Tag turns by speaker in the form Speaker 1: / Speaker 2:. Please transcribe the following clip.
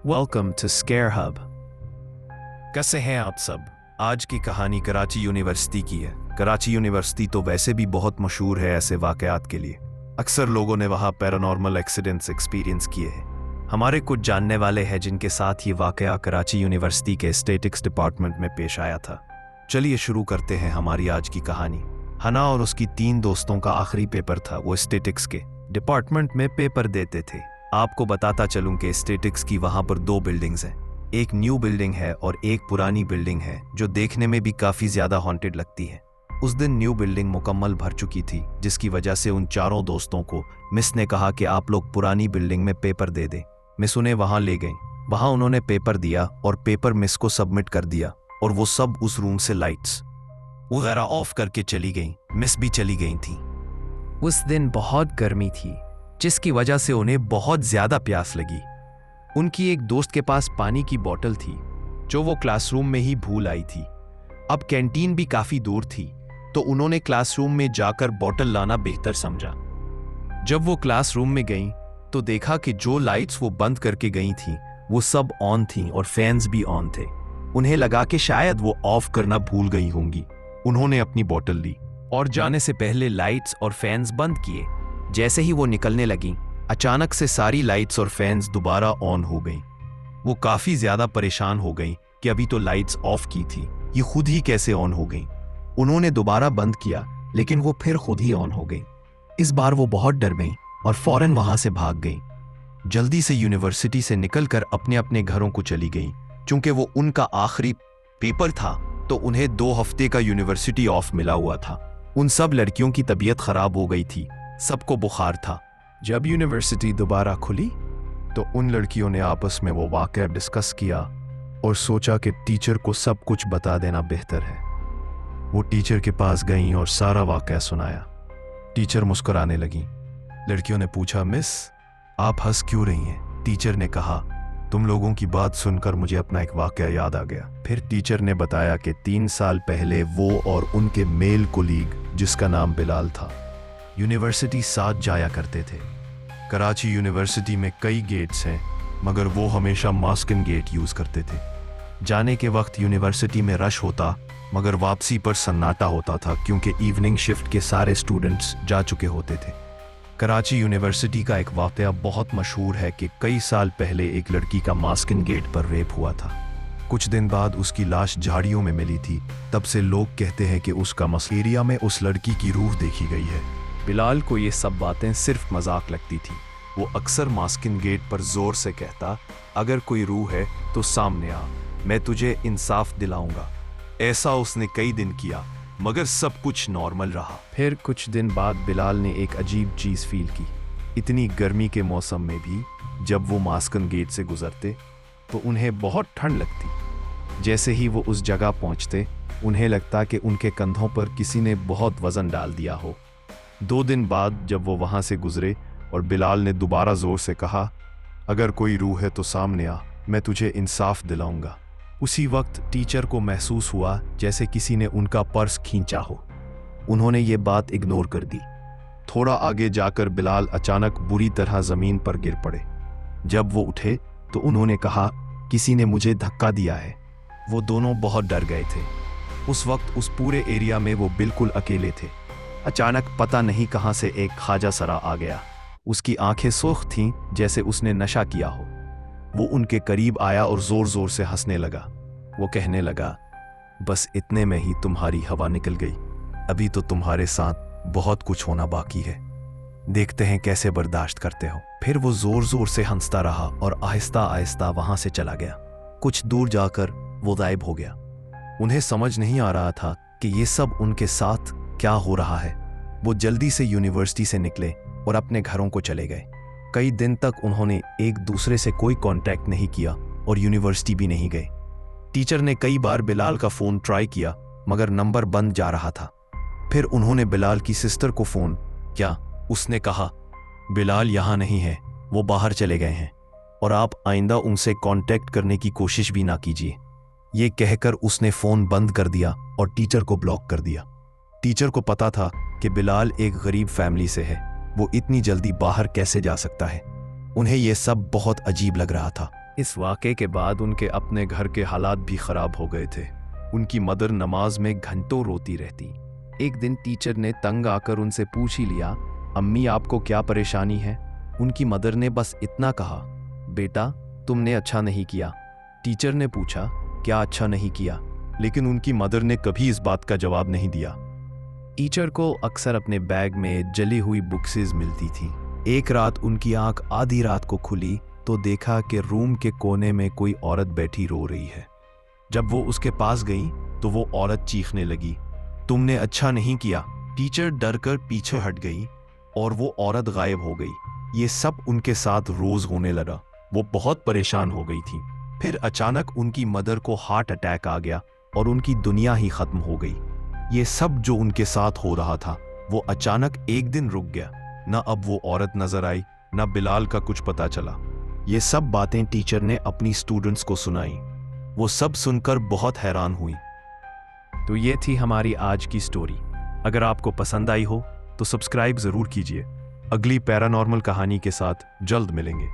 Speaker 1: Welcome to Scare Hub. कैसे हैं आप सब? आज की कहानी कराची यूनिवर्सिटी की है। कराची यूनिवर्सिटी तो वैसे भी बहुत मशहूर है ऐसे वाकयात के लिए। अक्सर लोगों ने वहाँ पैरानॉर्मल एक्सीडेंट्स एक्सपीरियंस किए हैं। हमारे कुछ जानने वाले हैं जिनके साथ ये वाकया कराची यूनिवर्सिटी के स्टैटिक्स डिपार्टमेंट में पेश आया था। चलिए शुरू करते हैं हमारी आज की कहानी। हना और उसकी 3 दोस्तों का आखिरी पेपर था। वो स्टैटिक्स के डिपार्टमेंट में पेपर देते थे। आपको बताता चलूं कि स्टैटिक्स की वहां पर 2 बिल्डिंग्स हैं। एक न्यू बिल्डिंग है और एक पुरानी बिल्डिंग है जो देखने में भी काफी ज्यादा हॉन्टेड लगती है। उस दिन न्यू बिल्डिंग मुकम्मल भर चुकी थी, जिसकी वजह से उन चारों दोस्तों को मिस ने कहा कि आप लोग पुरानी बिल्डिंग में पेपर दे दें। मिस उन्हें वहां ले गई। वहां उन्होंने पेपर दिया और पेपर मिस को सबमिट कर दिया और वो सब उस रूम से लाइट्स वगैरह ऑफ करके चली गई। मिस भी चली गई थी। उस दिन बहुत गर्मी थी, जिसकी वजह से उन्हें बहुत ज्यादा प्यास लगी। उनकी एक दोस्त के पास पानी की बोतल थी जो वो क्लासरूम में ही भूल आई थी। अब कैंटीन भी काफी दूर थी, तो उन्होंने क्लासरूम में जाकर बोतल लाना बेहतर समझा। जब वो क्लासरूम में गईं, तो देखा कि जो लाइट्स वो बंद करके गई थीं, वो सब ऑन थीं और फैंस भी ऑन थे। उन्हें लगा कि शायद वो ऑफ करना भूल गई होंगी। उन्होंने अपनी बोतल ली और जाने से पहले लाइट्स और फैंस बंद किए। जैसे ही वो निकलने लगी, अचानक से सारी लाइट्स और फैंस दोबारा ऑन हो गईं। वो काफी ज्यादा परेशान हो गईं कि अभी तो लाइट्स ऑफ की थी, ये खुद ही कैसे ऑन हो गईं। उन्होंने दोबारा बंद किया, लेकिन वो फिर खुद ही ऑन हो गईं। इस बार वो बहुत डर गईं और फौरन वहां से भाग गईं। जल्दी से यूनिवर्सिटी से निकलकर अपने अपने घरों को चली गईं। चूंकि वो उनका आखिरी पेपर था, तो उन्हें 2 हफ्ते का यूनिवर्सिटी ऑफ मिला हुआ था। उन सब लड़कियों की तबीयत खराब हो गई थी, सबको बुखार था। जब यूनिवर्सिटी दोबारा खुली, तो उन लड़कियों ने आपस में वो वाकया डिस्कस किया और सोचा कि टीचर को सब कुछ बता देना बेहतर है। वो टीचर के पास गईं और सारा वाकया सुनाया। टीचर मुस्कुराने लगी। लड़कियों ने पूछा, मिस आप हंस क्यों रही हैं? टीचर ने कहा, तुम लोगों की बात सुनकर मुझे अपना एक वाकया याद आ गया। फिर टीचर ने बताया कि 3 साल पहले वो और उनके मेल कोलीग, जिसका नाम बिलाल था, यूनिवर्सिटी साथ जाया करते थे। कराची यूनिवर्सिटी में कई गेट्स हैं, मगर वो हमेशा मास्किन गेट यूज करते थे। जाने के वक्त यूनिवर्सिटी में रश होता, मगर वापसी पर सन्नाटा होता था, क्योंकि इवनिंग शिफ्ट के सारे स्टूडेंट्स जा चुके होते थे। कराची यूनिवर्सिटी का एक वाकया बहुत मशहूर है कि कई साल पहले एक लड़की का मास्किन गेट पर रेप हुआ था। कुछ दिन बाद उसकी लाश झाड़ियों में मिली थी। तब से लोग कहते हैं कि उसका एरिया में उस लड़की की रूह देखी गई है। बिलाल को ये सब बातें सिर्फ मजाक लगती थी। वो अक्सर मास्किन गेट पर जोर से कहता, अगर कोई रूह है तो सामने आ, मैं तुझे इंसाफ दिलाऊंगा। ऐसा उसने कई दिन किया, मगर सब कुछ नॉर्मल रहा। फिर कुछ दिन बाद बिलाल ने एक अजीब चीज फील की। इतनी गर्मी के मौसम में भी जब वो मास्किन गेट से गुजरते, तो उन्हें बहुत ठंड लगती। जैसे ही वो उस जगह पहुंचते, उन्हें लगता कि उनके कंधों पर किसी ने बहुत वजन डाल दिया हो। 2 दिन बाद जब वो वहां से गुजरे और बिलाल ने दोबारा जोर से कहा, अगर कोई रूह है तो सामने आ, मैं तुझे इंसाफ दिलाऊंगा, उसी वक्त टीचर को महसूस हुआ जैसे किसी ने उनका पर्स खींचा हो। उन्होंने ये बात इग्नोर कर दी। थोड़ा आगे जाकर बिलाल अचानक बुरी तरह जमीन पर गिर पड़े। जब वो उठे तो उन्होंने कहा, किसी ने मुझे धक्का दिया है। वो दोनों बहुत डर गए थे। उस वक्त उस पूरे एरिया में वो बिल्कुल अकेले थे। अचानक पता नहीं कहां से एक ख्वाजा सरा आ गया। उसकी आंखें सुर्ख थीं जैसे उसने नशा किया हो। वो उनके करीब आया और जोर जोर से हंसने लगा। वो कहने लगा, बस इतने में ही तुम्हारी हवा निकल गई। अभी तो तुम्हारे साथ बहुत कुछ होना बाकी है। देखते हैं कैसे बर्दाश्त करते हो। फिर वो जोर जोर से हंसता रहा और आहिस्ता आहिस्ता वहां से चला गया। कुछ दूर जाकर वो गायब हो गया। उन्हें समझ नहीं आ रहा था कि ये सब उनके साथ क्या हो रहा है। वो जल्दी से यूनिवर्सिटी से निकले और अपने घरों को चले गए। कई दिन तक उन्होंने एक दूसरे से कोई कांटेक्ट नहीं किया और यूनिवर्सिटी भी नहीं गए। टीचर ने कई बार बिलाल का फोन ट्राई किया, मगर नंबर बंद जा रहा था। फिर उन्होंने बिलाल की सिस्टर को फोन किया। उसने कहा, बिलाल यहाँ नहीं है, वो बाहर चले गए हैं और आप आइंदा उनसे कांटेक्ट करने की कोशिश भी ना कीजिए। ये कहकर उसने फोन बंद कर दिया और टीचर को ब्लॉक कर दिया। टीचर को पता था कि बिलाल एक गरीब फैमिली से है, वो इतनी जल्दी बाहर कैसे जा सकता है। उन्हें यह सब बहुत अजीब लग रहा था। इस वाक़े के बाद उनके अपने घर के हालात भी ख़राब हो गए थे। उनकी मदर नमाज में घंटों रोती रहती। एक दिन टीचर ने तंग आकर उनसे पूछ ही लिया, अम्मी आपको क्या परेशानी है? उनकी मदर ने बस इतना कहा, बेटा तुमने अच्छा नहीं किया। टीचर ने पूछा, क्या अच्छा नहीं किया? लेकिन उनकी मदर ने कभी इस बात का जवाब नहीं दिया। टीचर को अक्सर अपने बैग में जली हुई बुक्सेस मिलती थी। एक रात उनकी आंख आधी रात को खुली तो देखा कि रूम के कोने में कोई औरत बैठी रो रही है। जब वो उसके पास गई तो वो औरत चीखने लगी, तुमने अच्छा नहीं किया। टीचर डरकर पीछे हट गई और वो औरत गायब हो गई। ये सब उनके साथ रोज होने लगा। वो बहुत परेशान हो गई थी। फिर अचानक उनकी मदर को हार्ट अटैक आ गया और उनकी दुनिया ही खत्म हो गई। ये सब जो उनके साथ हो रहा था वो अचानक एक दिन रुक गया। न अब वो औरत नजर आई, न बिलाल का कुछ पता चला। ये सब बातें टीचर ने अपनी स्टूडेंट्स को सुनाई। वो सब सुनकर बहुत हैरान हुई। तो ये थी हमारी आज की स्टोरी। अगर आपको पसंद आई हो तो सब्सक्राइब जरूर कीजिए। अगली पैरानॉर्मल कहानी के साथ जल्द मिलेंगे।